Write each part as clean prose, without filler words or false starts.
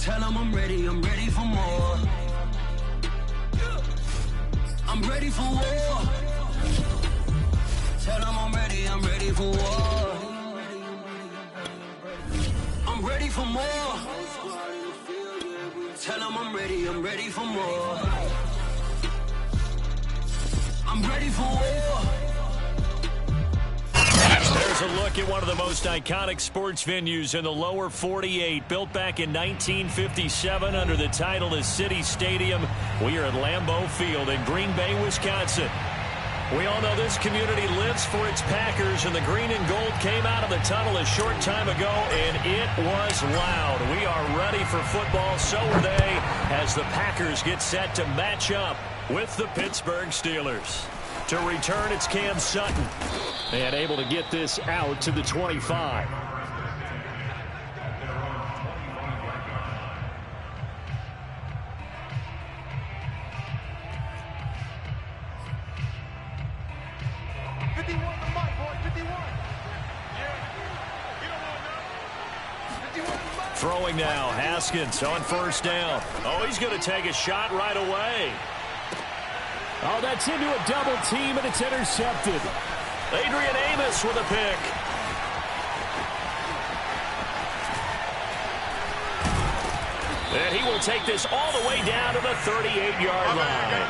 Tell them I'm ready for more. I'm ready for war. Tell them I'm ready for war. I'm ready for more. Tell them I'm ready for more. I'm ready for war. There's a look at one of the most iconic sports venues in the lower 48, built back in 1957 under the title of City Stadium. We are at Lambeau Field in Green Bay, Wisconsin. We all know this community lives for its Packers, and the green and gold came out of the tunnel a short time ago, and it was loud. We are ready for football, so are they, as the Packers get set to match up with the Pittsburgh Steelers. To return, it's Cam Sutton, and able to get this out to the 25. Throwing now, Haskins on first down. Oh, he's going to take a shot right away. Oh, that's into a double team, and it's intercepted. Adrian Amos with a pick. And he will take this all the way down to the 38-yard line.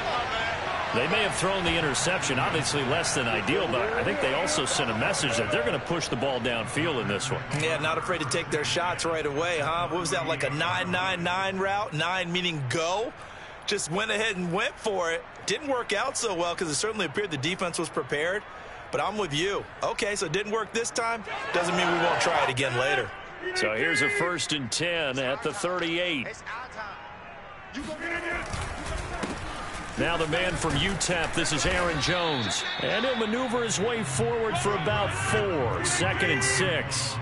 They may have thrown the interception, obviously less than ideal, but I think they also sent a message that they're going to push the ball downfield in this one. Yeah, not afraid to take their shots right away, huh? What was that, like a 9-9-9 route? 9 meaning go? Just went ahead and went for it. Didn't work out so well because it certainly appeared the defense was prepared. But I'm with you. Okay, so it didn't work this time. Doesn't mean we won't try it again later. So here's a 1st and 10 at the 38. Now the man from UTEP, this is Aaron Jones. And he'll maneuver his way forward for about 4. 2nd and 6.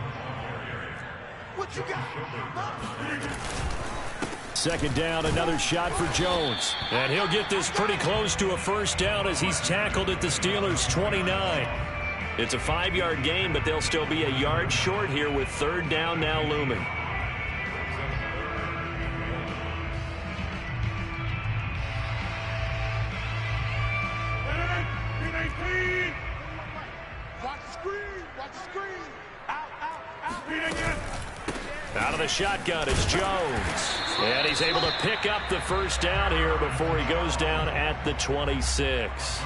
What you got? 2nd down, another shot for Jones. And he'll get this pretty close to a 1st down as he's tackled at the Steelers' 29. It's a 5-yard gain, but they'll still be a yard short here with 3rd down now looming. Watch the screen. Watch the screen. Out. Out of the shotgun, it's Jones. And he's able to pick up the 1st down here before he goes down at the 26.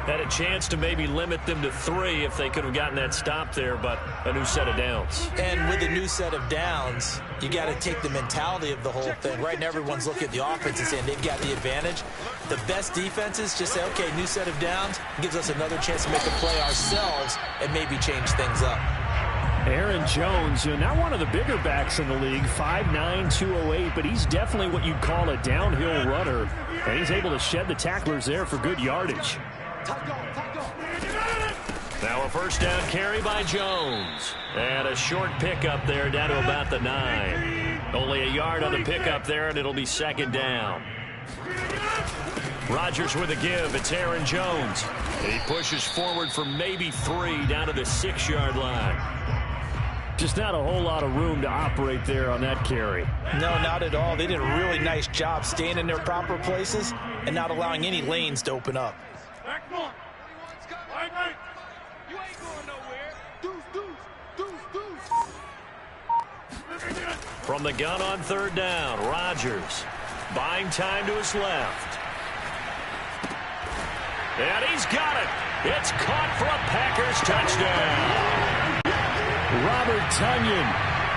Had a chance to maybe limit them to 3 if they could have gotten that stop there, but a new set of downs. And with a new set of downs, you got to take the mentality of the whole thing. Right now, everyone's looking at the offense and saying they've got the advantage. The best defenses just say, okay, new set of downs gives us another chance to make a play ourselves and maybe change things up. Aaron Jones, now one of the bigger backs in the league, 5'9", 208, but he's definitely what you'd call a downhill runner. And he's able to shed the tacklers there for good yardage. Now a 1st down carry by Jones. And a short pickup there down to about the 9. Only a yard on the pickup there, and it'll be 2nd down. Rodgers with a give. It's Aaron Jones. And he pushes forward for maybe 3 down to the 6-yard line. Just not a whole lot of room to operate there on that carry. No, not at all. They did a really nice job staying in their proper places and not allowing any lanes to open up. You ain't going nowhere. Deuce. From the gun on 3rd down, Rodgers buying time to his left. And he's got it. It's caught for a Packers touchdown. Robert Tonyan,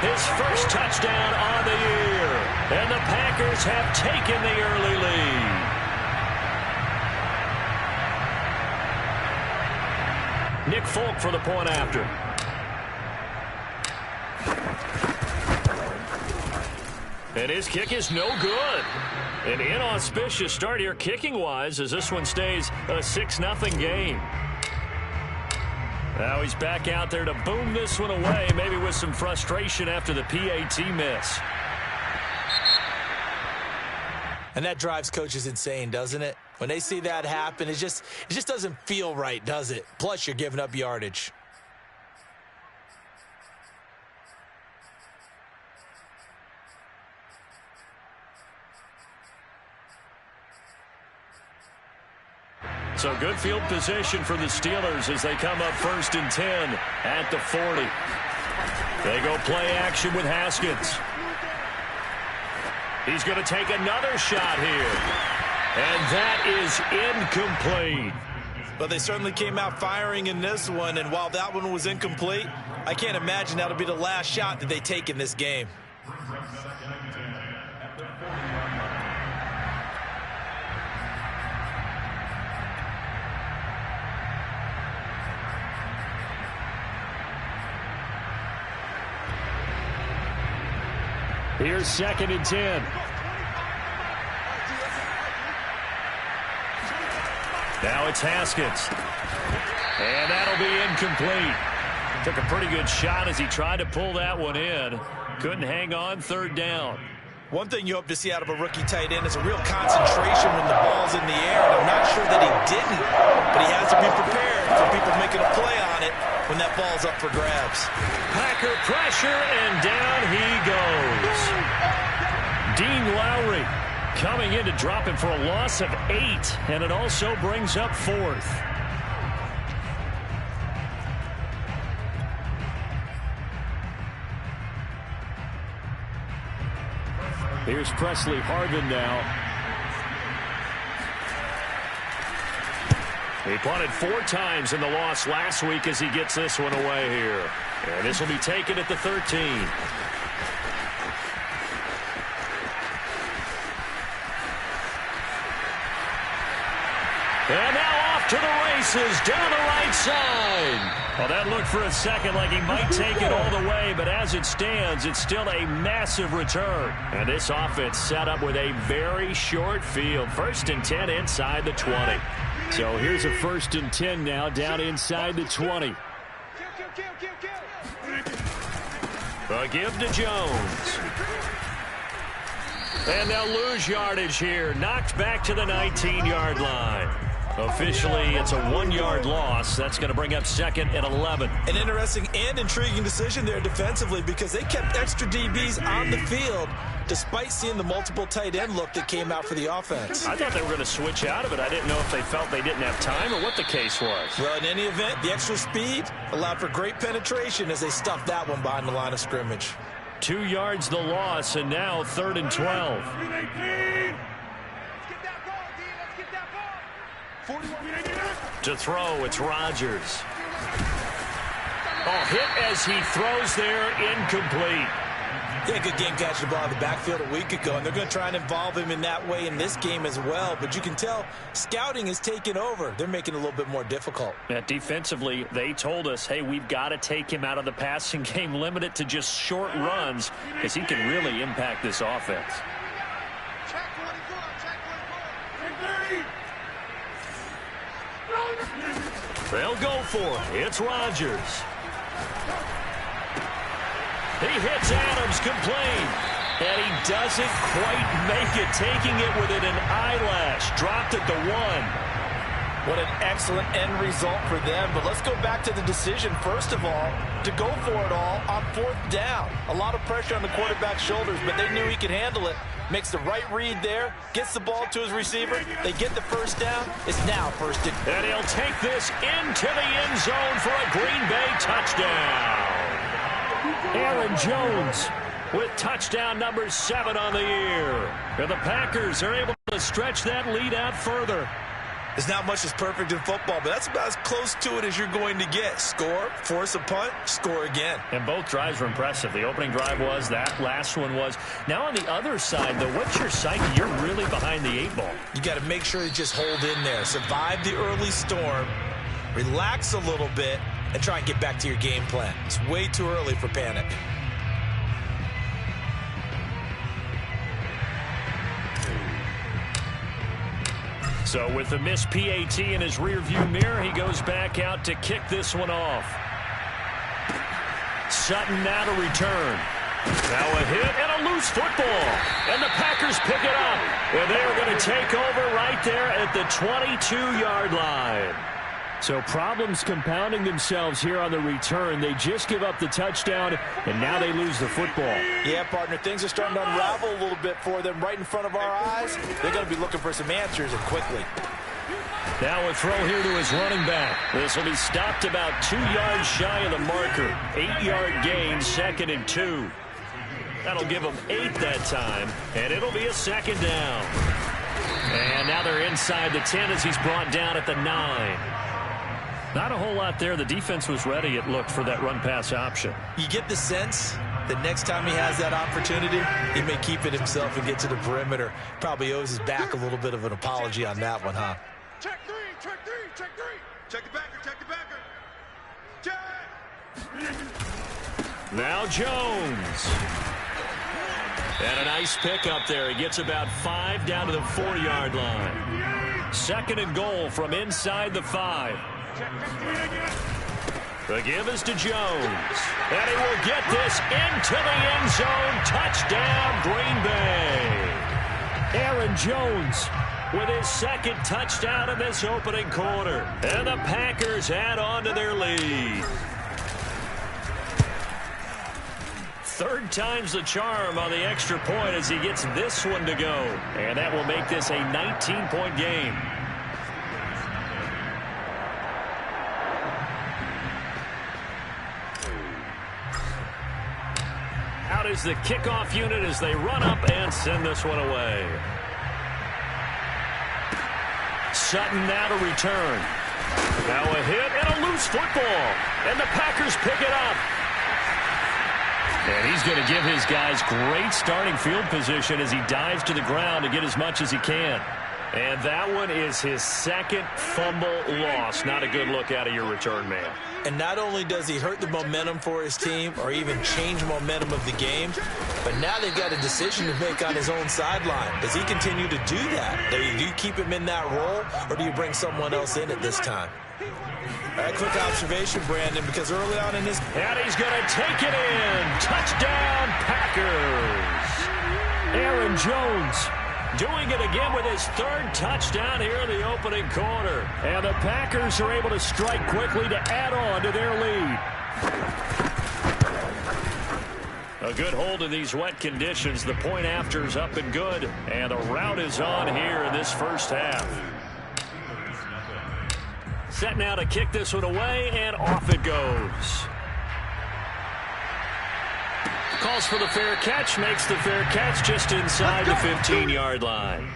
his 1st touchdown on the year. And the Packers have taken the early lead. Nick Folk for the point after. And his kick is no good. An inauspicious start here kicking-wise as this one stays a 6-0 game. Now he's back out there to boom this one away, maybe with some frustration after the PAT miss. And that drives coaches insane, doesn't it? When they see that happen, it just doesn't feel right, does it? Plus, you're giving up yardage. So good field position for the Steelers as they come up 1st and 10 at the 40. They go play action with Haskins. He's going to take another shot here. And that is incomplete. But they certainly came out firing in this one, and while that one was incomplete, I can't imagine that'll be the last shot that they take in this game. Here's 2nd and 10. Now it's Haskins. And that'll be incomplete. Took a pretty good shot as he tried to pull that one in. Couldn't hang on, 3rd down. One thing you hope to see out of a rookie tight end is a real concentration when the ball's in the air. And I'm not sure that he didn't, but he has to be prepared for people making a play on it when that ball's up for grabs. Packer pressure, and down he goes. Dean Lowry coming in to drop him for a loss of 8, and it also brings up 4th. Here's Presley Harvin now. He punted 4 times in the loss last week as he gets this one away here. And this will be taken at the 13. And now off to the races down the right side. Well, that looked for a second like he might take it all the way, but as it stands, it's still a massive return. And this offense set up with a very short field. 1st and 10 inside the 20. So here's a 1st and 10 now down inside the 20. A give to Jones. And they'll lose yardage here. Knocked back to the 19-yard line. Officially, it's a 1-yard loss. That's going to bring up 2nd and 11. An interesting and intriguing decision there defensively because they kept extra DBs on the field despite seeing the multiple tight end look that came out for the offense. I thought they were going to switch out of it. I didn't know if they felt they didn't have time or what the case was. Well, in any event, the extra speed allowed for great penetration as they stuffed that one behind the line of scrimmage. 2 yards the loss, and now 3rd and 12. To throw, it's Rodgers. Oh, hit as he throws there, incomplete. Yeah, good game catching the ball in the backfield a week ago, and they're going to try and involve him in that way in this game as well. But you can tell scouting is taking over. They're making it a little bit more difficult. Defensively, they told us, hey, we've got to take him out of the passing game, limit it to just short runs, because he can really impact this offense. They'll go for it. It's Rodgers. He hits Adams, complete. And he doesn't quite make it, taking it within an eyelash. Dropped at the 1. What an excellent end result for them. But let's go back to the decision, first of all, to go for it all on 4th down. A lot of pressure on the quarterback's shoulders, but they knew he could handle it. Makes the right read there, gets the ball to his receiver. They get the 1st down. It's now 1st and... And he'll take this into the end zone for a Green Bay touchdown. Aaron Jones with touchdown number 7 on the year. And the Packers are able to stretch that lead out further. There's not much that's perfect in football, but that's about as close to it as you're going to get. Score, force a punt, score again. And both drives were impressive. The opening drive was, that last one was. Now on the other side, though, what's your psyche? You're really behind the 8 ball. You got to make sure you just hold in there. Survive the early storm, relax a little bit, and try and get back to your game plan. It's way too early for panic. So with the missed PAT in his rearview mirror, he goes back out to kick this one off. Sutton now to return. Now a hit and a loose football. And the Packers pick it up. And they are going to take over right there at the 22-yard line. So problems compounding themselves here on the return. They just give up the touchdown, and now they lose the football. Yeah, partner, things are starting to unravel a little bit for them right in front of our eyes. They're going to be looking for some answers, and quickly. Now a throw here to his running back. This will be stopped about 2 yards shy of the marker. 8-yard gain, 2nd and 2. That'll give them 8 that time, and it'll be a 2nd down. And now they're inside the 10 as he's brought down at the 9. Not a whole lot there. The defense was ready, it looked, for that run-pass option. You get the sense that next time he has that opportunity, he may keep it himself and get to the perimeter. Probably owes his back a little bit of an apology on that one, huh? Check three, check three, check three. Check the backer, check the backer. Check. Now Jones. And a nice pickup there. He gets about 5 down to the 4-yard line. 2nd and goal from inside the 5. The give is to Jones. And he will get this into the end zone. Touchdown, Green Bay. Aaron Jones with his 2nd touchdown in this opening quarter. And the Packers add on to their lead. 3rd time's the charm on the extra point as he gets this one to go. And that will make this a 19-point game. Out is the kickoff unit as they run up and send this one away. Sutton now to return. Now a hit and a loose football. And the Packers pick it up. And he's going to give his guys great starting field position as he dives to the ground to get as much as he can. And that one is his 2nd fumble loss. Not a good look out of your return man. And not only does he hurt the momentum for his team or even change momentum of the game, but now they've got a decision to make on his own sideline. Does he continue to do that? Do you keep him in that role, or do you bring someone else in at this time? All right, quick observation, Brandon, because early on in this... And he's going to take it in. Touchdown, Packers. Aaron Jones doing it again with his 3rd touchdown here in the opening quarter. And the Packers are able to strike quickly to add on to their lead. A good hold in these wet conditions. The point after is up and good. And the route is on here in this first half. Set now to kick this one away, and off it goes. Calls for the fair catch, makes the fair catch just inside the 15-yard line.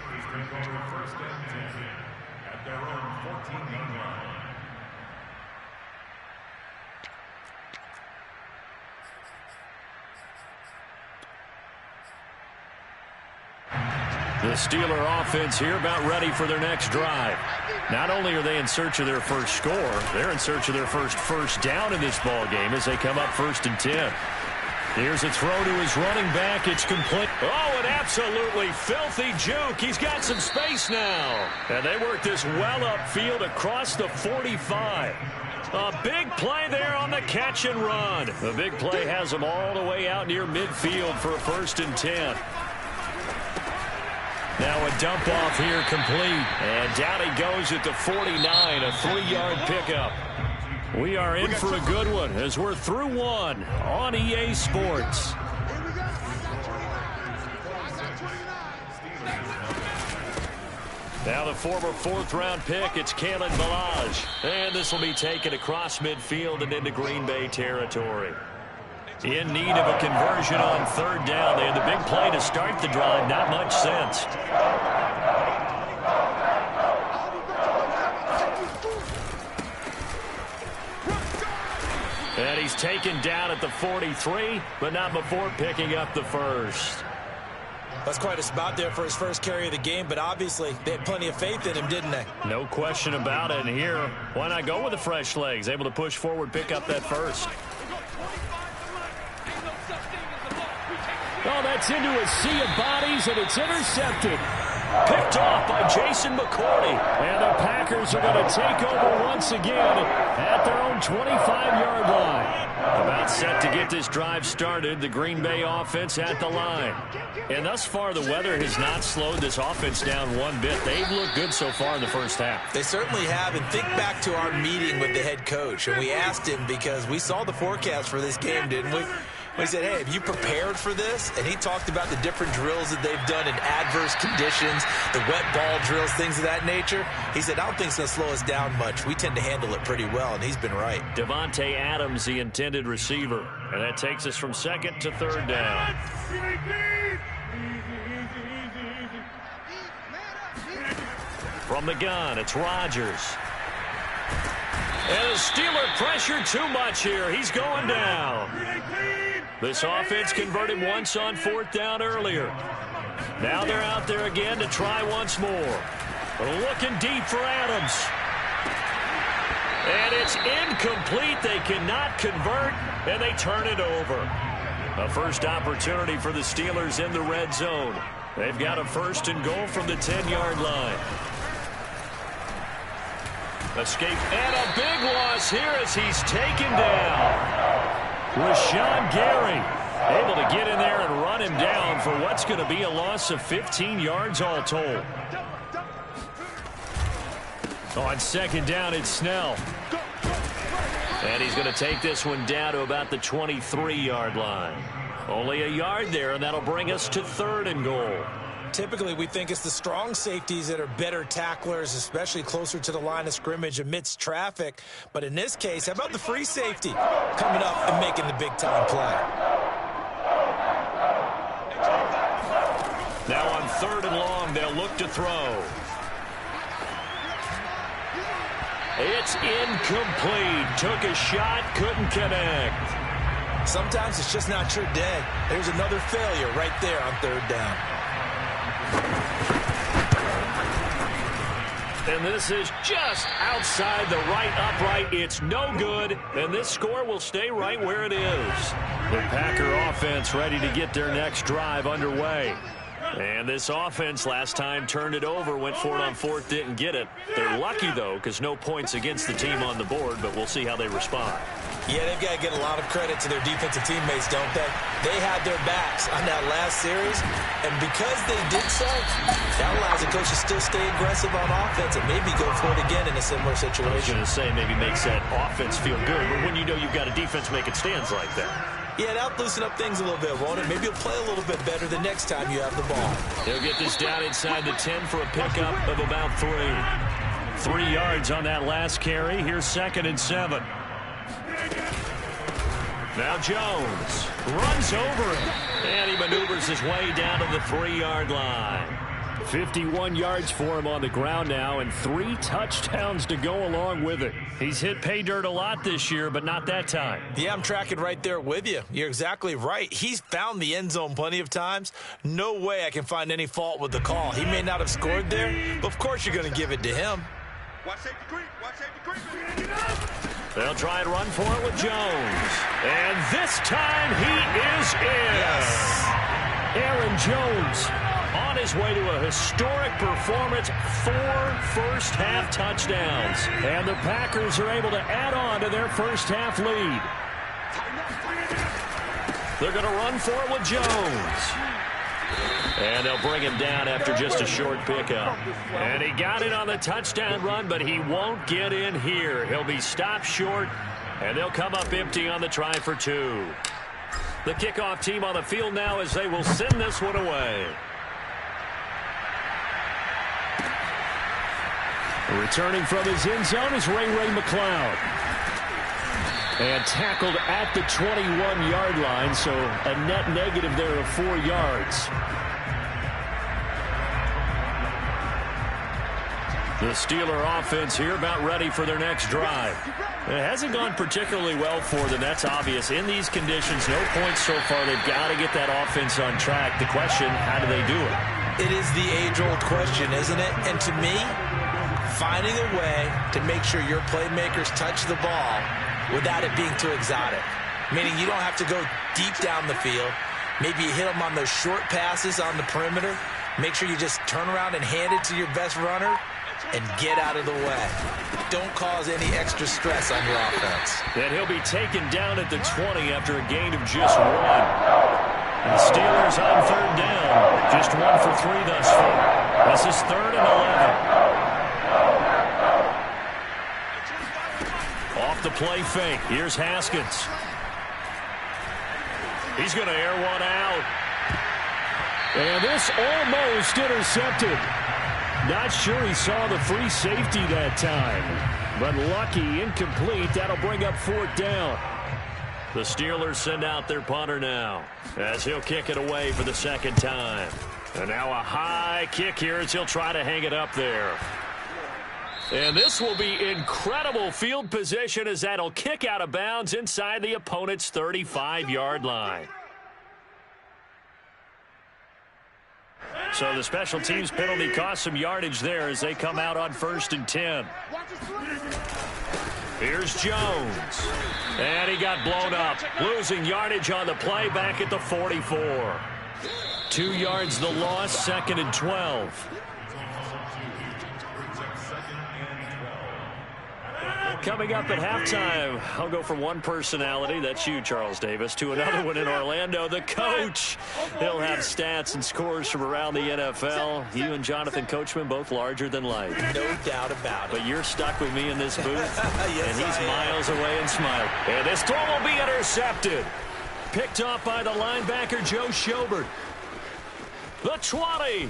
The Steeler offense here about ready for their next drive. Not only are they in search of their first score, they're in search of their first down in this ball game as they come up 1st and 10. Here's a throw to his running back. It's complete. Oh, an absolutely filthy juke. He's got some space now. And they work this well upfield across the 45. A big play there on the catch and run. The big play has them all the way out near midfield for a 1st and 10. Now a dump off here complete. And down he goes at the 49, a 3-yard pickup. We are in for a good one as we're through one on EA Sports. Now the former 4th-round pick, it's Kalen Ballage. And this will be taken across midfield and into Green Bay territory. In need of a conversion on 3rd down. They had the big play to start the drive. Not much sense. And he's taken down at the 43, but not before picking up the 1st. That's quite a spot there for his first carry of the game, but obviously they had plenty of faith in him, didn't they? No question about it. And here, why not go with the fresh legs? Able to push forward, pick up that 1st. Oh, that's into a sea of bodies, and it's intercepted. Picked off by Jason McCourty. And the Packers are going to take over once again at their own 25-yard line. About set to get this drive started. The Green Bay offense at the line. And thus far, the weather has not slowed this offense down one bit. They've looked good so far in the first half. They certainly have. And think back to our meeting with the head coach. And we asked him because we saw the forecast for this game, didn't we? He said, hey, have you prepared for this? And he talked about the different drills that they've done in adverse conditions, the wet ball drills, things of that nature. He said, I don't think it's going to slow us down much. We tend to handle it pretty well, and he's been right. Devontae Adams, the intended receiver. And that takes us from second to third down. From the gun, it's Rodgers. And the Steeler pressure too much here. He's going down. This offense converted once on fourth down earlier. Now they're out there again to try once more. Looking deep for Adams. And it's incomplete. They cannot convert, and they turn it over. A first opportunity for the Steelers in the red zone. They've got a first and goal from the 10-yard line. Escape and a big loss here as he's taken down. Rashawn Gary able to get in there and run him down for what's going to be a loss of 15 yards all told. On second down, it's Snell. And he's going to take this one down to about the 23-yard line. Only a yard there, and that'll bring us to third and goal. Typically, we think it's the strong safeties that are better tacklers, especially closer to the line of scrimmage amidst traffic. But in this case, how about the free safety coming up and making the big-time play? Now on third and long, they'll look to throw. It's incomplete. Took a shot, couldn't connect. Sometimes it's just not your day. There's another failure right there on third down. And this is just outside the right upright. It's no good, and this score will stay right where it is. The Packer offense ready to get their next drive underway. And this offense last time turned it over, went for it on fourth, didn't get it. They're lucky, though, because no points against the team on the board, but we'll see how they respond. Yeah, they've got to get a lot of credit to their defensive teammates, don't they? They had their backs on that last series, and because they did so, that allows the coach to still stay aggressive on offense and maybe go for it again in a similar situation. I was going to say maybe makes that offense feel good, but when you know you've got a defense making stands like that. Yeah, that'll loosen up things a little bit, won't it? Maybe you'll play a little bit better the next time you have the ball. They'll get this down inside the 10 for a pickup of about 3. 3 yards on that last carry. Here's second and 7. Now Jones runs over him, and he maneuvers his way down to the 3-yard line. 51 yards for him on the ground now, and 3 touchdowns to go along with it. He's hit pay dirt a lot this year, but not that time. Yeah, I'm tracking right there with you. You're exactly right. He's found the end zone plenty of times. No way I can find any fault with the call. He may not have scored there, but of course you're going to give it to him. Watch safety creep. Watch safety creep. They'll try and run for it with Jones. And this time he is in. Yes. Aaron Jones on his way to a historic performance, 4 first-half touchdowns. And the Packers are able to add on to their first-half lead. They're going to run for it with Jones. And they'll bring him down after just a short pickup. And he got it on the touchdown run, but he won't get in here. He'll be stopped short, and they'll come up empty on the try for 2. The kickoff team on the field now as they will send this one away. Returning from his end zone is Ray McCloud. And tackled at the 21-yard line, so a net negative there of 4 yards. The Steeler offense here about ready for their next drive. It hasn't gone particularly well for them. That's obvious. In these conditions, no points so far. They've got to get that offense on track. The question, how do they do it? It is the age-old question, isn't it? And to me, finding a way to make sure your playmakers touch the ball without it being too exotic. Meaning you don't have to go deep down the field. Maybe you hit them on those short passes on the perimeter. Make sure you just turn around and hand it to your best runner and get out of the way. Don't cause any extra stress on your offense. And he'll be taken down at the 20 after a gain of just 1. And the Steelers on third down. Just 1 for 3 thus far. This is 3rd and 11. Off the play fake. Here's Haskins. He's going to air one out. And this almost intercepted. Not sure he saw the free safety that time. But lucky, incomplete. That'll bring up 4th down. The Steelers send out their punter now as he'll kick it away for the 2nd time. And now a high kick here as he'll try to hang it up there. And this will be incredible field position as that'll kick out of bounds inside the opponent's 35-yard line. So the special teams penalty cost some yardage there as they come out on 1st and 10. Here's Jones. And he got blown up. Losing yardage on the play back at the 44. 2 yards the loss, 2nd and 12. Coming up at halftime, I'll go from one personality, that's you, Charles Davis, to another one in Orlando, the coach. He'll have stats and scores from around the NFL. You and Jonathan Coachman, both larger than life. No doubt about it. But you're stuck with me in this booth, Yes, and he's miles away and smiling. And this throw will be intercepted. Picked off by the linebacker, Joe Schobert. The 20.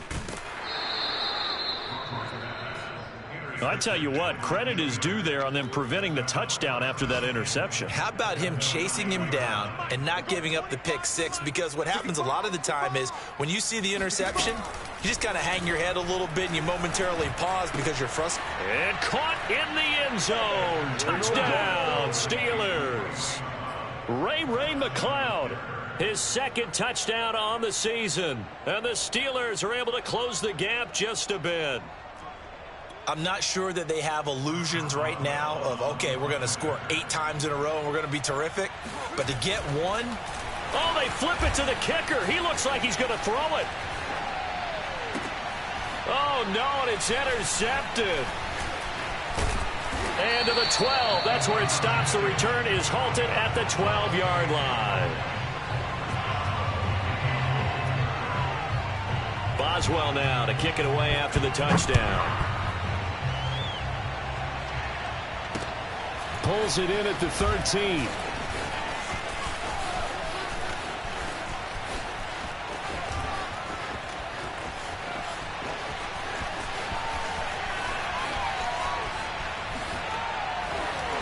I tell you what, credit is due there on them preventing the touchdown after that interception. How about him chasing him down and not giving up the pick 6? Because what happens a lot of the time is when you see the interception, you just kind of hang your head a little bit and you momentarily pause because you're frustrated. And caught in the end zone. Touchdown, Steelers. Ray McLeod, his 2nd touchdown on the season. And the Steelers are able to close the gap just a bit. I'm not sure that they have illusions right now of, okay, we're going to score 8 times in a row and we're going to be terrific. But to get one. Oh, they flip it to the kicker. He looks like he's going to throw it. Oh, no, and it's intercepted. And to the 12. That's where it stops. The return is halted at the 12-yard line. Boswell now to kick it away after the touchdown. Pulls it in at the 13.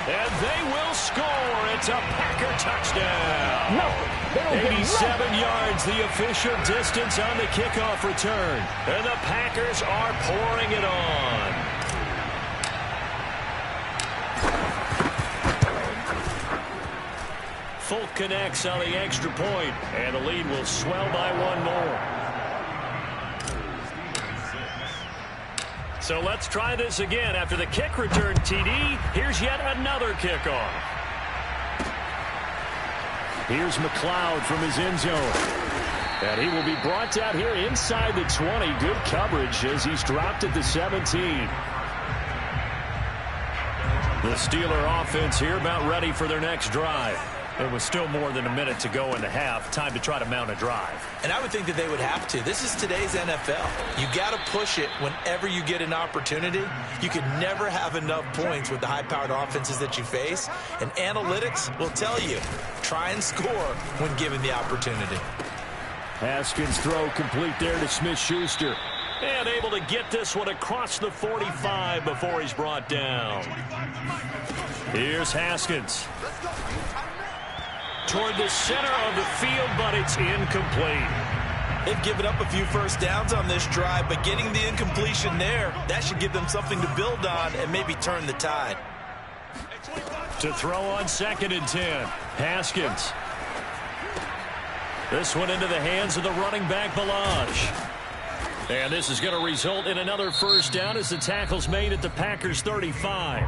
And they will score. It's a Packer touchdown. 87 yards, the official distance on the kickoff return. And the Packers are pouring it on. Folk connects on the extra point, and the lead will swell by 1 more. So let's try this again. After the kick return TD, here's yet another kickoff. Here's McLeod from his end zone. And he will be brought down here inside the 20. Good coverage as he's dropped at the 17. The Steeler offense here about ready for their next drive. There was still more than a minute to go in the half. Time to try to mount a drive. And I would think that they would have to. This is today's NFL. You got to push it whenever you get an opportunity. You can never have enough points with the high-powered offenses that you face. And analytics will tell you, try and score when given the opportunity. Haskins' throw complete there to Smith-Schuster. And able to get this one across the 45 before he's brought down. Here's Haskins. Toward the center of the field, but it's incomplete. They've given up a few first downs on this drive, but getting the incompletion there, that should give them something to build on and maybe turn the tide. To throw on 2nd and 10. Haskins. This one into the hands of the running back, Balaj. And this is going to result in another first down as the tackle's made at the Packers' 35.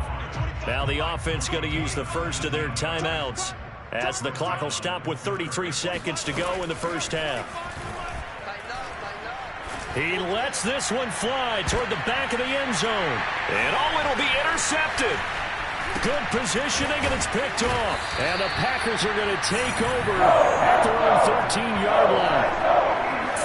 Now the offense going to use the first of their timeouts, as the clock will stop with 33 seconds to go in the first half. He lets this one fly toward the back of the end zone. And it'll be intercepted. Good positioning, and it's picked off. And the Packers are going to take over at their own 13-yard line.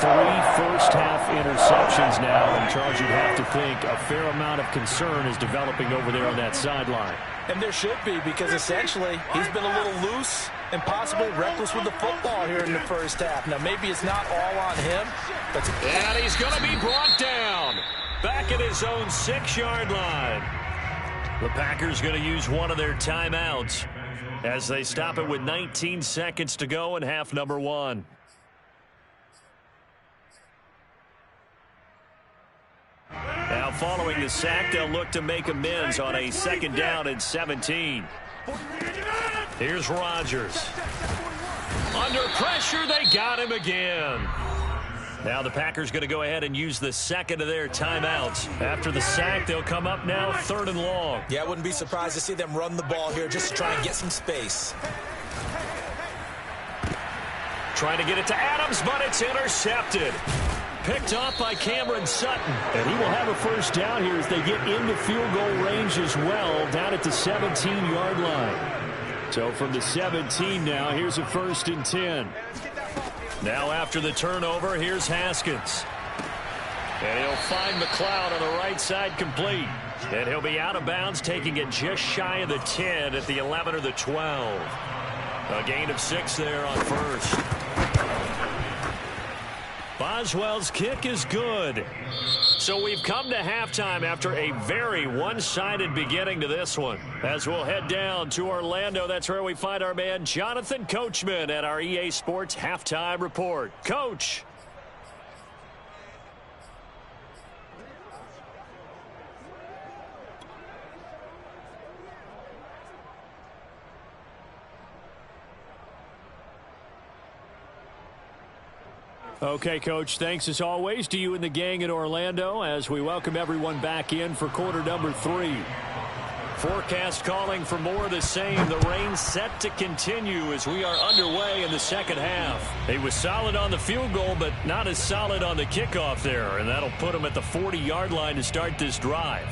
3 first-half interceptions now, and Charles, you'd have to think a fair amount of concern is developing over there on that sideline. And there should be, because essentially he's been a little loose and possibly reckless with the football here in the first half. Now, maybe it's not all on him, but... And he's going to be brought down back at his own 6-yard line. The Packers going to use one of their timeouts as they stop it with 19 seconds to go in half number 1. Now following the sack, they'll look to make amends on a 2nd down and 17. Here's Rodgers. Under pressure, they got him again. Now the Packers going to go ahead and use the second of their timeouts. After the sack, they'll come up now 3rd and long. Yeah, I wouldn't be surprised to see them run the ball here just to try and get some space. Trying to get it to Adams, but it's intercepted. Picked off by Cameron Sutton. And he will have a 1st down here as they get into field goal range as well, down at the 17-yard line. So from the 17 now, here's a 1st and 10. Now after the turnover, here's Haskins. And he'll find McLeod on the right side complete. And he'll be out of bounds, taking it just shy of the 10 at the 11 or the 12. A gain of 6 there on 1st. Boswell's kick is good. So we've come to halftime after a very one-sided beginning to this one. As we'll head down to Orlando, that's where we find our man Jonathan Coachman at our EA Sports Halftime Report. Coach. Okay, Coach, thanks as always to you and the gang in Orlando as we welcome everyone back in for quarter number 3. Forecast calling for more of the same. The rain set to continue as we are underway in the second half. He was solid on the field goal, but not as solid on the kickoff there, and that'll put him at the 40-yard line to start this drive.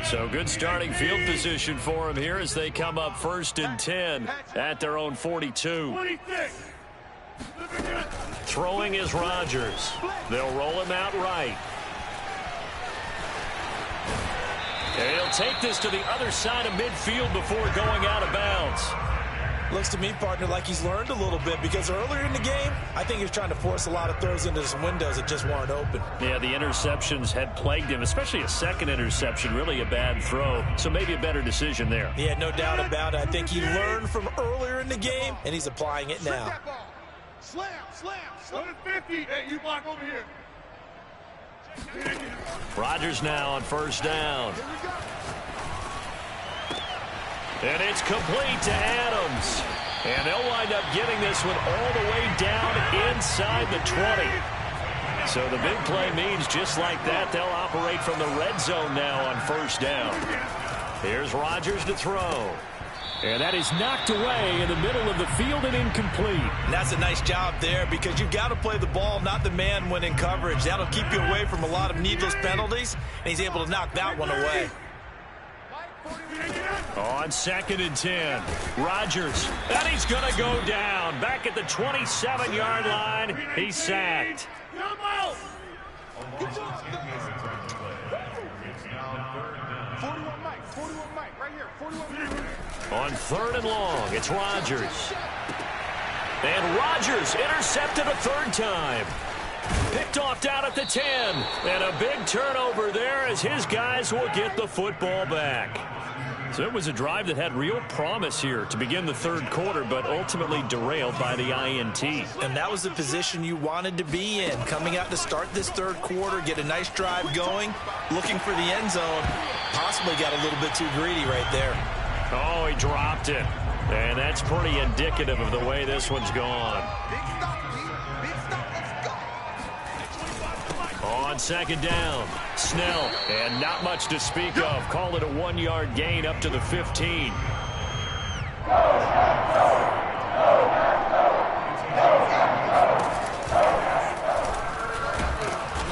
So good starting field position for him here as they come up 1st and 10 at their own 42. Throwing is Rodgers. They'll roll him out right. And he'll take this to the other side of midfield before going out of bounds. Looks to me, partner, like he's learned a little bit because earlier in the game, I think he was trying to force a lot of throws into some windows that just weren't open. Yeah, the interceptions had plagued him, especially a second interception, really a bad throw. So maybe a better decision there. Yeah, no doubt about it. I think he learned from earlier in the game, and he's applying it now. Slam, slam, slam. 50. Hey, you block over here. Rodgers now on 1st down. And it's complete to Adams. And they'll wind up getting this one all the way down inside the 20. So the big play means just like that, they'll operate from the red zone now on 1st down. Here's Rodgers to throw. And that is knocked away in the middle of the field and incomplete. And that's a nice job there because you've got to play the ball, not the man when in coverage. That'll keep you away from a lot of needless penalties, and he's able to knock that one away. On 2nd and 10, Rodgers, and he's going to go down. Back at the 27-yard line, he's sacked. On 3rd and long, it's Rodgers. And Rodgers intercepted a 3rd time. Picked off down at the 10. And a big turnover there as his guys will get the football back. So it was a drive that had real promise here to begin the 3rd quarter, but ultimately derailed by the INT. And that was the position you wanted to be in. Coming out to start this 3rd quarter, get a nice drive going, looking for the end zone. Possibly got a little bit too greedy right there. Oh, he dropped it. And that's pretty indicative of the way this one's gone. On 2nd down, Snell, and not much to speak of. Call it a 1-yard gain up to the 15.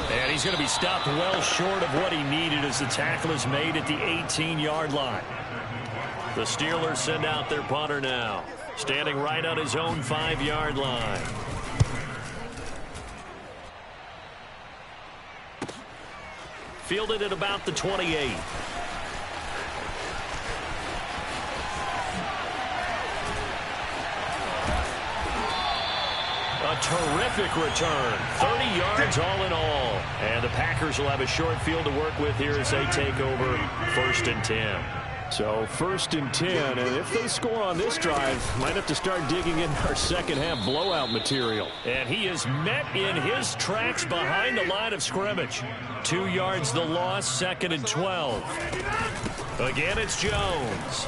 And he's going to be stopped well short of what he needed as the tackle is made at the 18-yard line. The Steelers send out their punter now, standing right on his own 5-yard line. Fielded at about the 28. terrific return. 30 yards all in all. And the Packers will have a short field to work with here as they take over 1st and 10. So 1st and 10, and if they score on this drive, might have to start digging in our second half blowout material. And he is met in his tracks behind the line of scrimmage. 2 yards the loss, 2nd and 12. Again, it's Jones.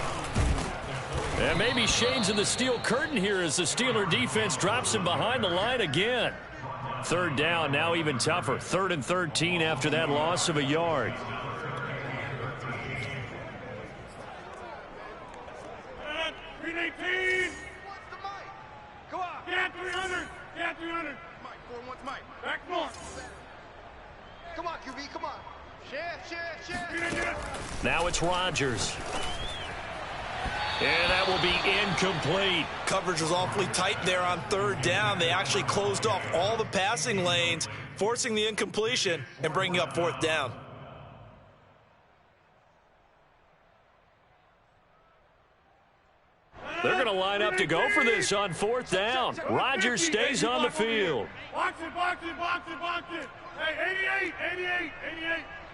And maybe shades of the steel curtain here as the Steeler defense drops him behind the line again. 3rd down, now even tougher. 3rd and 13 after that loss of a yard. Come on. Get 300. Get 300. Mike, 4-1's Mike. Back more. Come on, QB, come on. Share. Now it's Rodgers. And that will be incomplete. Coverage was awfully tight there on 3rd down. They actually closed off all the passing lanes, forcing the incompletion and bringing up 4th down. They're going to line up to go for this on 4th down. Rodgers stays on the field. Box it. Hey, 88.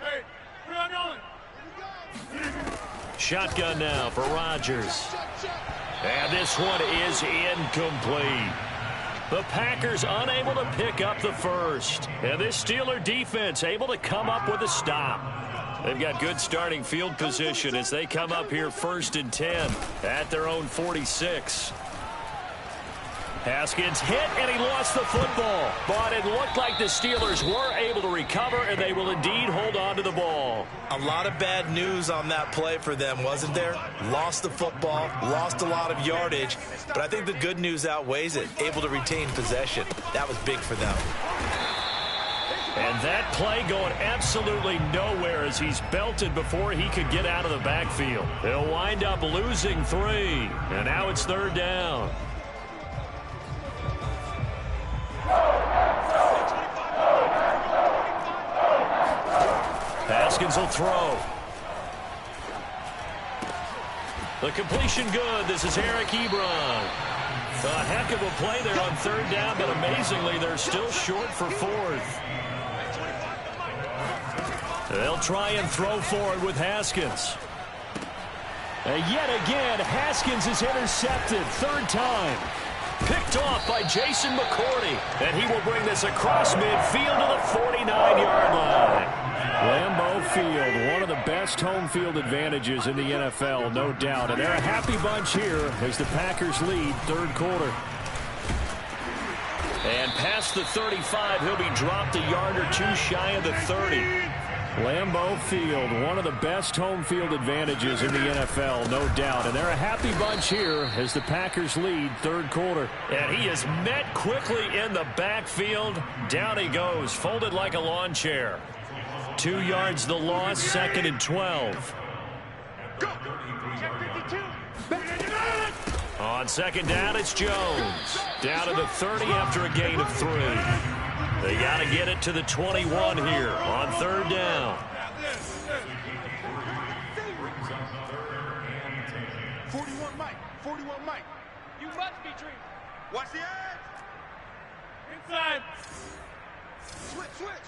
Hey, where are you going? Shotgun now for Rodgers. And this one is incomplete. The Packers unable to pick up the first. And this Steeler defense able to come up with a stop. They've got good starting field position as they come up here 1st and 10 at their own 46. Haskins hit, and he lost the football. But it looked like the Steelers were able to recover, and they will indeed hold on to the ball. A lot of bad news on that play for them, wasn't there? Lost the football, lost a lot of yardage, but I think the good news outweighs it. Able to retain possession. That was big for them. And that play going absolutely nowhere as he's belted before he could get out of the backfield. They'll wind up losing 3, and now it's 3rd down. Haskins will throw. The completion good. This is Eric Ebron. A heck of a play there on 3rd down, but amazingly, they're still short for 4th. They'll try and throw forward with Haskins. And yet again, Haskins is intercepted. 3rd time. Picked off by Jason McCourty. And he will bring this across midfield to the 49-yard line. Lambeau Field, one of the best home field advantages in the NFL, no doubt. And they're a happy bunch here as the Packers lead 3rd quarter. And past the 35, he'll be dropped a yard or 2 shy of the 30. Lambeau Field, one of the best home field advantages in the NFL, no doubt. And they're a happy bunch here as the Packers lead 3rd quarter. And he is met quickly in the backfield. Down he goes, folded like a lawn chair. 2 yards the loss, 2nd and 12. On 2nd down, it's Jones. Down to the 30 after a gain of 3. They got to get it to the 21 here on 3rd down. 41 Mike. You must be dreaming. Watch the edge. Inside.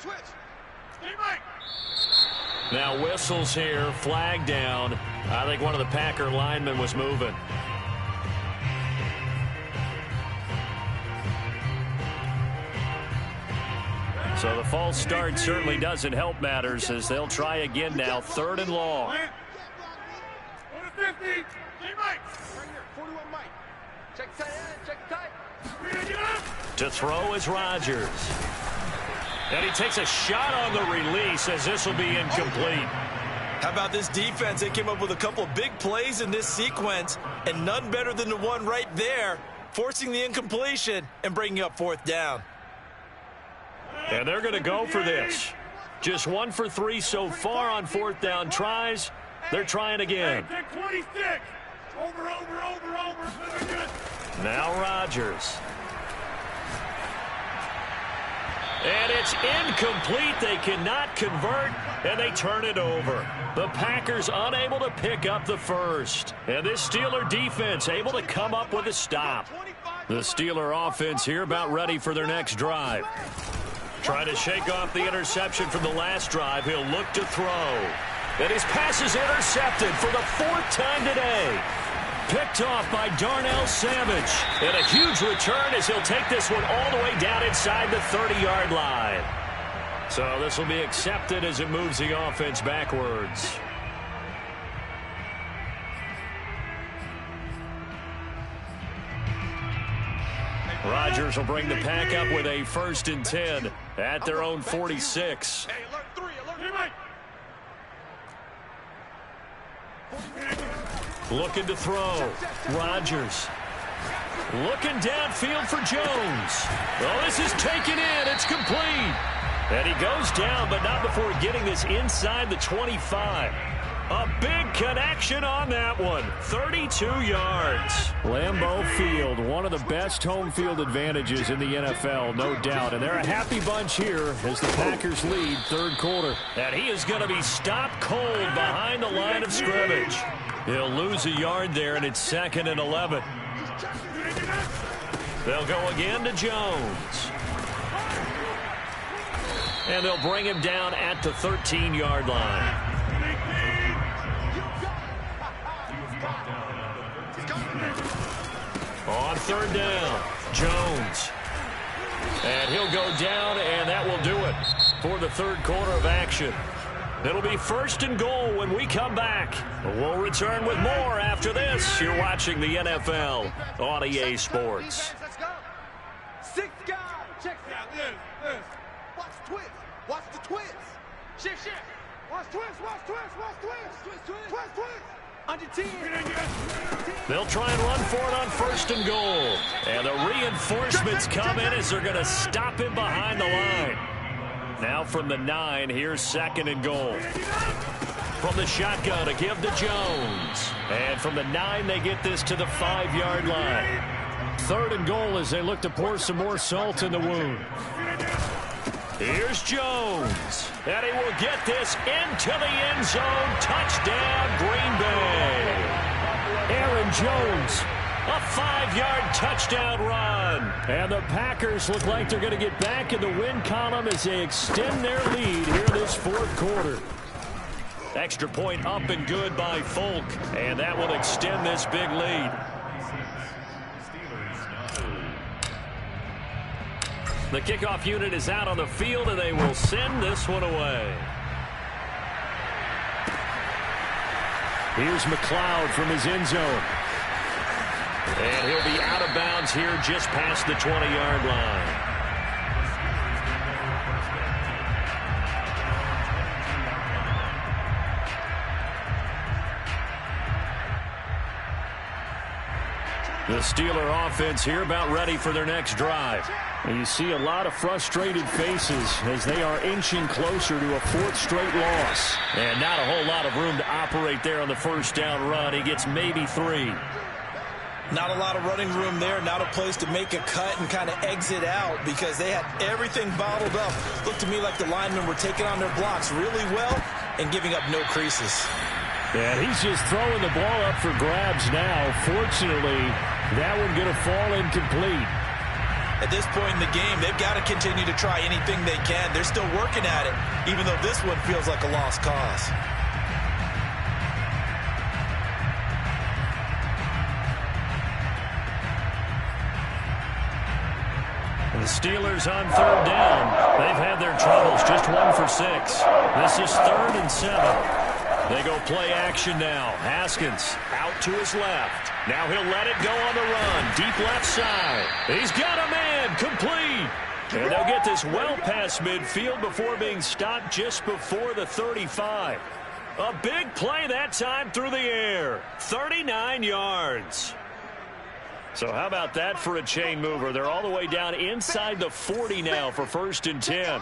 Switch. Hey, Mike. Now whistles here, flag down. I think one of the Packer linemen was moving. So the false start certainly doesn't help matters as they'll try again now, 3rd and long. 50. Hey, Mike. Right here, 41 Mike. Check tight. To throw is Rodgers. And he takes a shot on the release as this will be incomplete. How about this defense? They came up with a couple of big plays in this sequence, and none better than the one right there, forcing the incompletion and bringing up 4th down. And they're going to go for this. Just 1 for 3 so far on 4th down tries. They're trying again. Take 26. Over. Now Rodgers. And it's incomplete. They cannot convert, and they turn it over. The Packers unable to pick up the first. And this Steeler defense able to come up with a stop. 25 The Steeler offense here about ready for their next drive. Trying to shake off the interception from the last drive. He'll look to throw. And his pass is intercepted for the 4th time today. Picked off by Darnell Savage. And a huge return as he'll take this one all the way down inside the 30-yard line. So this will be accepted as it moves the offense backwards. Rodgers will bring the pack up with a 1st and 10 at their own 46. Hey, alert 3, alert 3. Looking to throw. Rodgers. Looking downfield for Jones. Oh, this is taken in. It's complete. And he goes down, but not before getting this inside the 25. A big connection on that one. 32 yards. Lambeau Field, one of the best home field advantages in the NFL, no doubt. And they're a happy bunch here as the Packers lead 3rd quarter. And he is going to be stopped cold behind the line of scrimmage. He'll lose a yard there, and it's 2nd and 11. They'll go again to Jones. And they'll bring him down at the 13-yard line. On 3rd down, Jones. And he'll go down, and that will do it for the 3rd quarter of action. It'll be 1st and goal when we come back. We'll return with more after this. You're watching the NFL on EA Sports. Let's go. 6 guys. Check this. Watch the twist. Watch the twist. Shift. Watch twist. Watch twist. Under 10. They'll try and run for it on 1st and goal. And the reinforcements come in as they're going to him behind the line. Now from the 9, here's 2nd and goal. From the shotgun, a give to Jones. And from the 9, they get this to the 5-yard line. 3rd and goal as they look to pour some more salt in the wound. Here's Jones. And he will get this into the end zone. Touchdown, Green Bay. Aaron Jones. A 5-yard touchdown run. And the Packers look like they're going to get back in the win column as they extend their lead here this 4th quarter. Extra point up and good by Folk. And that will extend this big lead. The kickoff unit is out on the field, and they will send this one away. Here's McLeod from his end zone. And he'll be out of bounds here just past the 20-yard line. The Steeler offense here about ready for their next drive. And you see a lot of frustrated faces as they are inching closer to a 4th straight loss. And not a whole lot of room to operate there on the 1st down run. He gets maybe 3. Not a lot of running room there. Not a place to make a cut and kind of exit out because they had everything bottled up. Looked to me like the linemen were taking on their blocks really well and giving up no creases. Yeah, he's just throwing the ball up for grabs now. Fortunately, that one going to fall incomplete. At this point in the game, they've got to continue to try anything they can. They're still working at it, even though this one feels like a lost cause. The Steelers on 3rd down. They've had their troubles, just 1 for 6. This is 3rd and 7. They go play action now. Haskins out to his left. Now he'll let it go on the run. Deep left side. He's got a man. Complete. And they'll get this well past midfield before being stopped just before the 35. A big play that time through the air. 39 yards. So how about that for a chain mover? They're all the way down inside the 40 now for 1st and 10.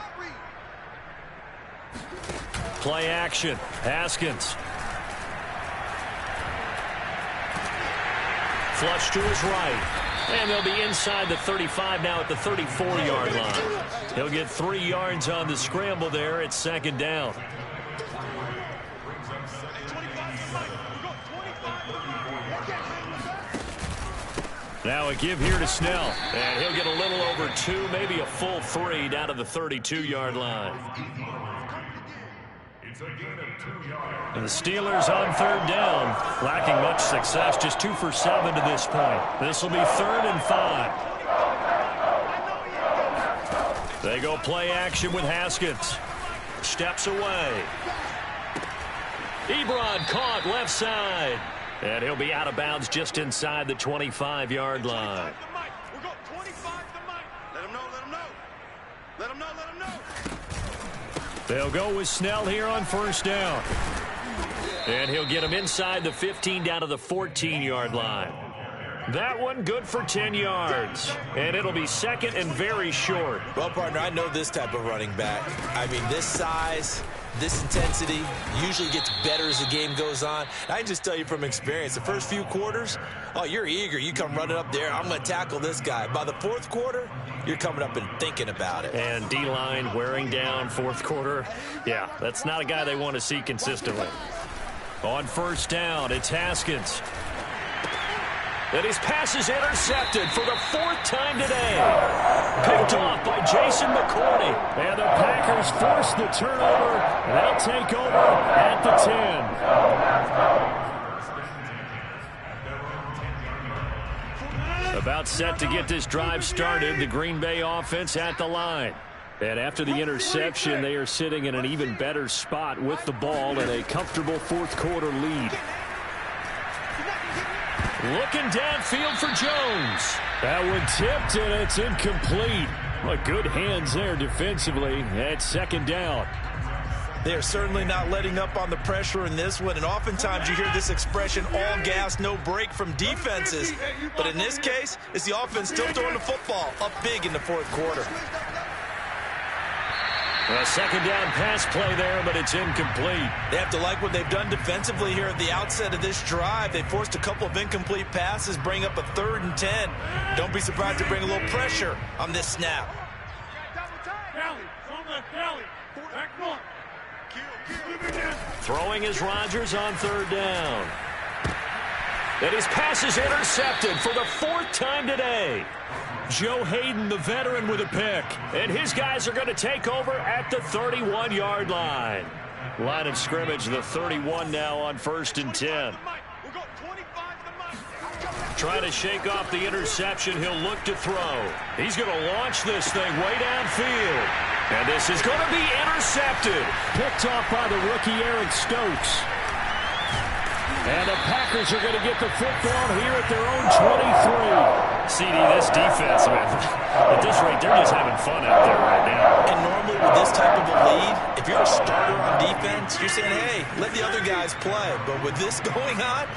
Play action. Haskins. Flush to his right. And they'll be inside the 35 now at the 34-yard line. He'll get 3 yards on the scramble there at 2nd down. Now a give here to Snell. And he'll get a little over 2, maybe a full 3 down to the 32-yard line. And the Steelers on 3rd down. Lacking much success, just 2 for 7 to this point. This will be 3rd and 5. They go play action with Haskins. Steps away. Ebron caught left side. And he'll be out of bounds just inside the 25-yard line. We're going 25 to Mike. Let him know, let him know. Let him know, let him know. They'll go with Snell here on 1st down. And he'll get him inside the 15 down to the 14-yard line. That one good for 10 yards. And it'll be 2nd and very short. Well, partner, I know this type of running back. I mean, this size, this intensity usually gets better as the game goes on. I can just tell you from experience, the first few quarters, oh, you're eager. You come running up there, I'm going to tackle this guy. By the 4th quarter, you're coming up and thinking about it. And D-line wearing down 4th quarter. Yeah, that's not a guy they want to see consistently. On 1st down, it's Haskins. And his pass is intercepted for the 4th time today. Picked off by Jason McCourty. And the Packers force the turnover. They'll take over at the 10. About set to get this drive started. The Green Bay offense at the line. And after the interception, they are sitting in an even better spot with the ball and a comfortable 4th quarter lead. Looking downfield for Jones. That one tipped, and it's incomplete. Well, good hands there defensively at 2nd down. They are certainly not letting up on the pressure in this one, and oftentimes you hear this expression, all gas, no break from defenses. But in this case, it's the offense still throwing the football up big in the 4th quarter. A 2nd down pass play there, but it's incomplete. They have to like what they've done defensively here at the outset of this drive. They forced a couple of incomplete passes, bring up a 3rd and 10. Don't be surprised to bring a little pressure on this snap. Throwing is Rodgers on 3rd down. And his pass is intercepted for the 4th time today. Joe Hayden, the veteran, with a pick. And his guys are going to take over at the 31-yard line. Line of scrimmage, the 31 now on 1st and 10. Trying to shake off the interception. He'll look to throw. He's going to launch this thing way downfield. And this is going to be intercepted. Picked off by the rookie Eric Stokes. And the Packers are going to get the football here at their own 23. CD, this defense, man, at this rate, they're just having fun out there right now. And normally with this type of a lead, if you're a starter on defense, you're saying, hey, let the other guys play. But with this going on,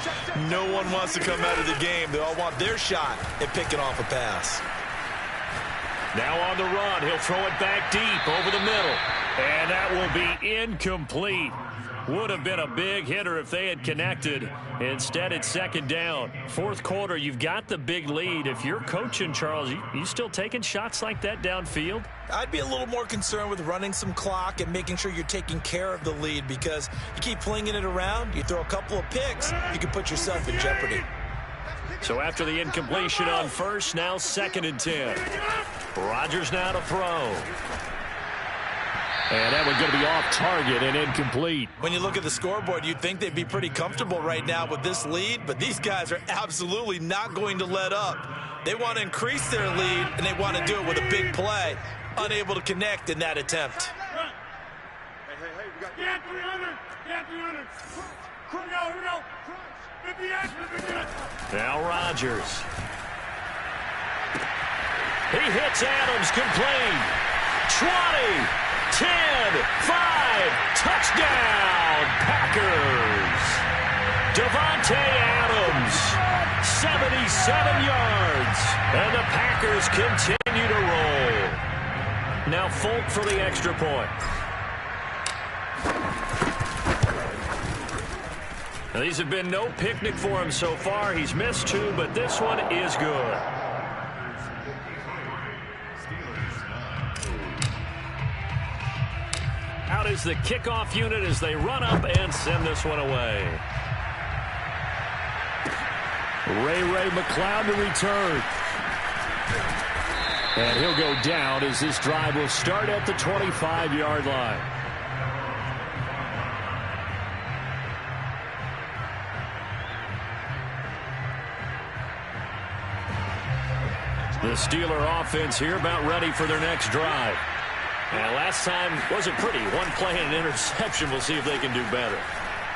no one wants to come out of the game. They all want their shot at picking off a pass. Now on the run, he'll throw it back deep over the middle. And that will be incomplete. Would have been a big hitter if they had connected. Instead, it's 2nd down. 4th quarter, you've got the big lead. If you're coaching, Charles, you still taking shots like that downfield? I'd be a little more concerned with running some clock and making sure you're taking care of the lead, because you keep flinging it around, you throw a couple of picks, you can put yourself in jeopardy. So after the incompletion on 1st, now 2nd and 10. Rodgers now to throw. And that one's going to be off target and incomplete. When you look at the scoreboard, you'd think they'd be pretty comfortable right now with this lead, but these guys are absolutely not going to let up. They want to increase their lead, and they want to do it with a big play. Unable to connect in that attempt. Hey, we got 300. Get 300. Here we go. Now Rodgers. He hits Adams, complete. 20, 10, 5, touchdown, Packers. Davante Adams, 77 yards, and the Packers continue to roll. Now Folk for the extra point. Now, these have been no picnic for him so far. He's missed 2, but this one is good. Out is the kickoff unit as they run up and send this one away. Ray McLeod to return. And he'll go down as this drive will start at the 25-yard line. The Steeler offense here about ready for their next drive. And last time wasn't pretty. One play and an interception. We'll see if they can do better.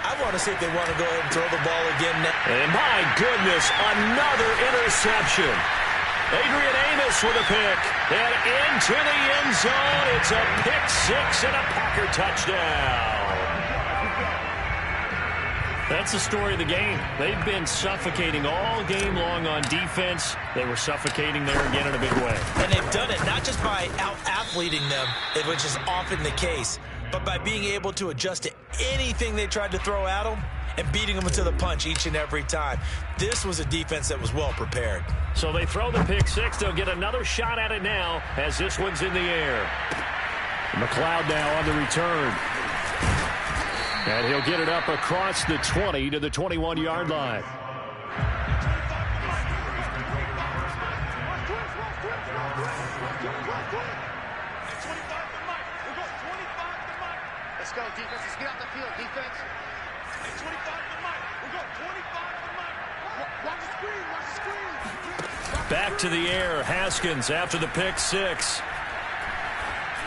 I want to see if they want to go ahead and throw the ball again. And my goodness, another interception. Adrian Amos with a pick. And into the end zone. It's a pick six and a Packer touchdown. That's the story of the game. They've been suffocating all game long on defense. They were suffocating there again in a big way. And they've done it not just by out-athleting them, which is often the case, but by being able to adjust to anything they tried to throw at them and beating them to the punch each and every time. This was a defense that was well prepared. So they throw the pick six. They'll get another shot at it now as this one's in the air. McLeod now on the return. And he'll get it up across the 20 to the 21-yard line. Let's go, defense. Let's get out the field, defense. 25 to Mike. We'll go 25 to Mike. Watch the screen. Watch the screen. Back to the air. Haskins after the pick six.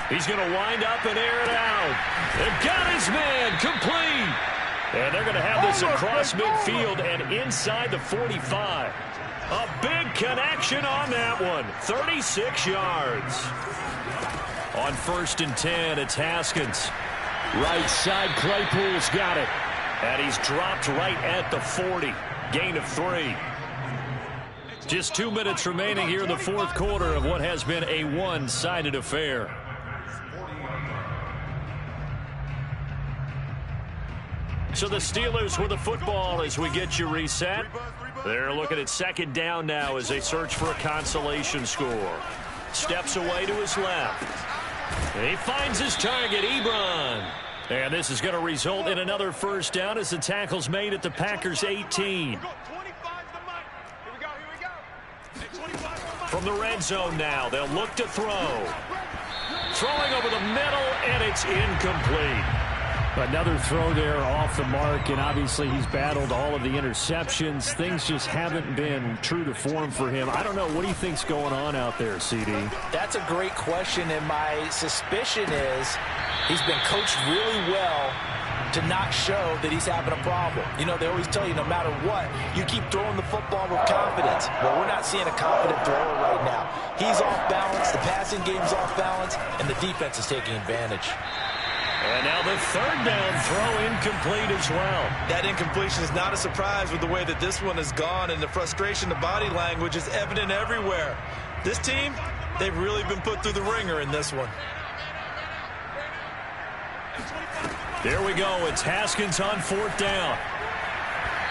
He's going to wind up and air it out. They've got his man complete. And they're going to have this across midfield and inside the 45. A big connection on that one. 36 yards. On 1st and 10, it's Haskins. Right side, Claypool's got it. And he's dropped right at the 40. Gain of 3. Just 2 minutes remaining here in the fourth quarter of what has been a one-sided affair. So the Steelers with the football as we get you reset. They're looking at 2nd down now as they search for a consolation score. Steps away to his left. He finds his target, Ebron. And this is going to result in another 1st down as the tackle's made at the Packers' 18. From the red zone now, they'll look to throw. Throwing over the middle, and it's incomplete. Another throw there off the mark, and obviously he's battled all of the interceptions. Things just haven't been true to form for him. I don't know. What do you think's going on out there, CD? That's a great question, and my suspicion is he's been coached really well to not show that he's having a problem. You know, they always tell you no matter what, you keep throwing the football with confidence. Well, we're not seeing a confident thrower right now. He's off balance, the passing game's off balance, and the defense is taking advantage. And now the 3rd down throw incomplete as well. That incompletion is not a surprise with the way that this one has gone, and the frustration, the body language is evident everywhere. This team, they've really been put through the ringer in this one. There we go. It's Haskins on 4th down.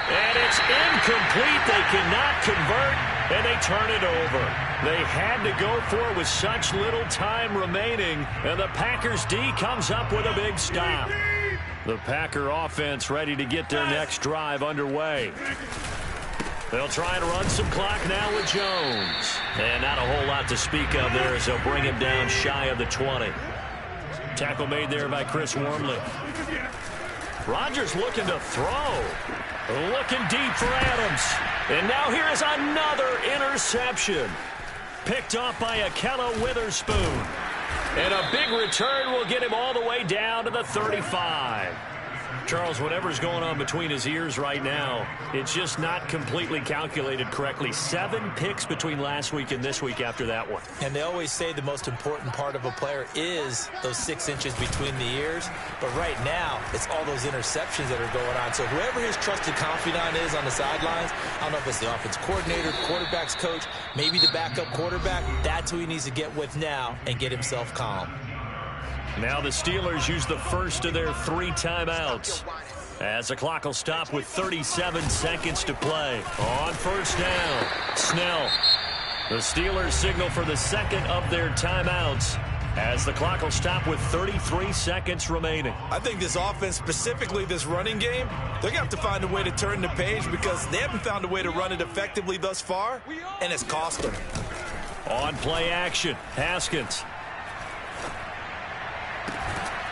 And it's incomplete. They cannot convert, and they turn it over. They had to go for it with such little time remaining, and the Packers D comes up with a big stop. The Packer offense ready to get their next drive underway. They'll try and run some clock now with Jones. And not a whole lot to speak of there as they'll bring him down shy of the 20. Tackle made there by Chris Wormley. Rodgers looking to throw. Looking deep for Adams. And now here is another interception. Picked off by Akella Witherspoon. And a big return will get him all the way down to the 35. Charles, whatever's going on between his ears right now, it's just not completely calculated correctly. 7 picks between last week and this week after that one. And they always say the most important part of a player is those 6 inches between the ears. But right now, it's all those interceptions that are going on. So whoever his trusted confidant is on the sidelines, I don't know if it's the offense coordinator, quarterback's coach, maybe the backup quarterback, that's who he needs to get with now and get himself calm. Now the Steelers use the first of their 3 timeouts as the clock will stop with 37 seconds to play. On 1st down, Snell. The Steelers signal for the 2nd of their timeouts as the clock will stop with 33 seconds remaining. I think this offense, specifically this running game, they're going to have to find a way to turn the page because they haven't found a way to run it effectively thus far, and it's cost them. On play action, Haskins.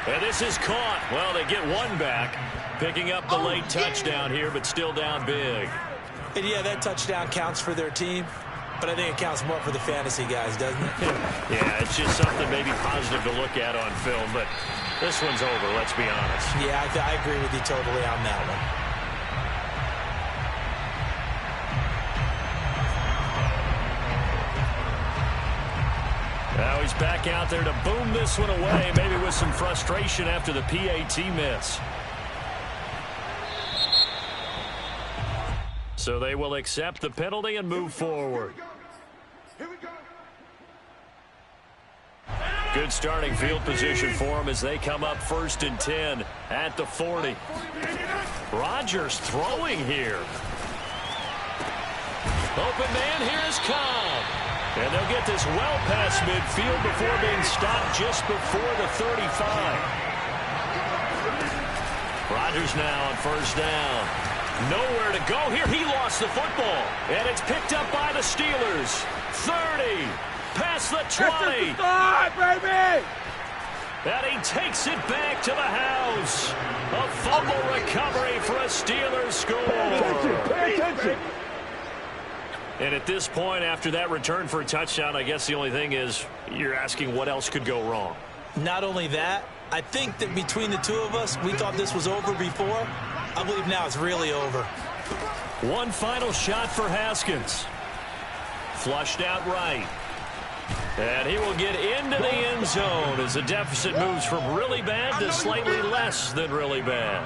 And this is caught. Well, they get one back, picking up the late touchdown here, but still down big. And yeah, that touchdown counts for their team, but I think it counts more for the fantasy guys, doesn't it? Yeah, it's just something maybe positive to look at on film, but this one's over, let's be honest. Yeah, I agree with you totally on that one. Now he's back out there to boom this one away, maybe with some frustration after the PAT miss. So they will accept the penalty and move forward. Good starting field position for them as they come up 1st and 10 at the 40. Rodgers throwing here. Open man, here is Cobb. And they'll get this well past midfield before being stopped just before the 35. Rodgers now on 1st down. Nowhere to go here. He lost the football. And it's picked up by the Steelers. 30. Past the 20. baby! And he takes it back to the house. A fumble recovery for a Steelers score. Pay attention! And at this point, after that return for a touchdown, I guess the only thing is you're asking what else could go wrong. Not only that, I think that between the two of us, we thought this was over before. I believe now it's really over. One final shot for Haskins. Flushed out right. And he will get into the end zone as the deficit moves from really bad to slightly less than really bad.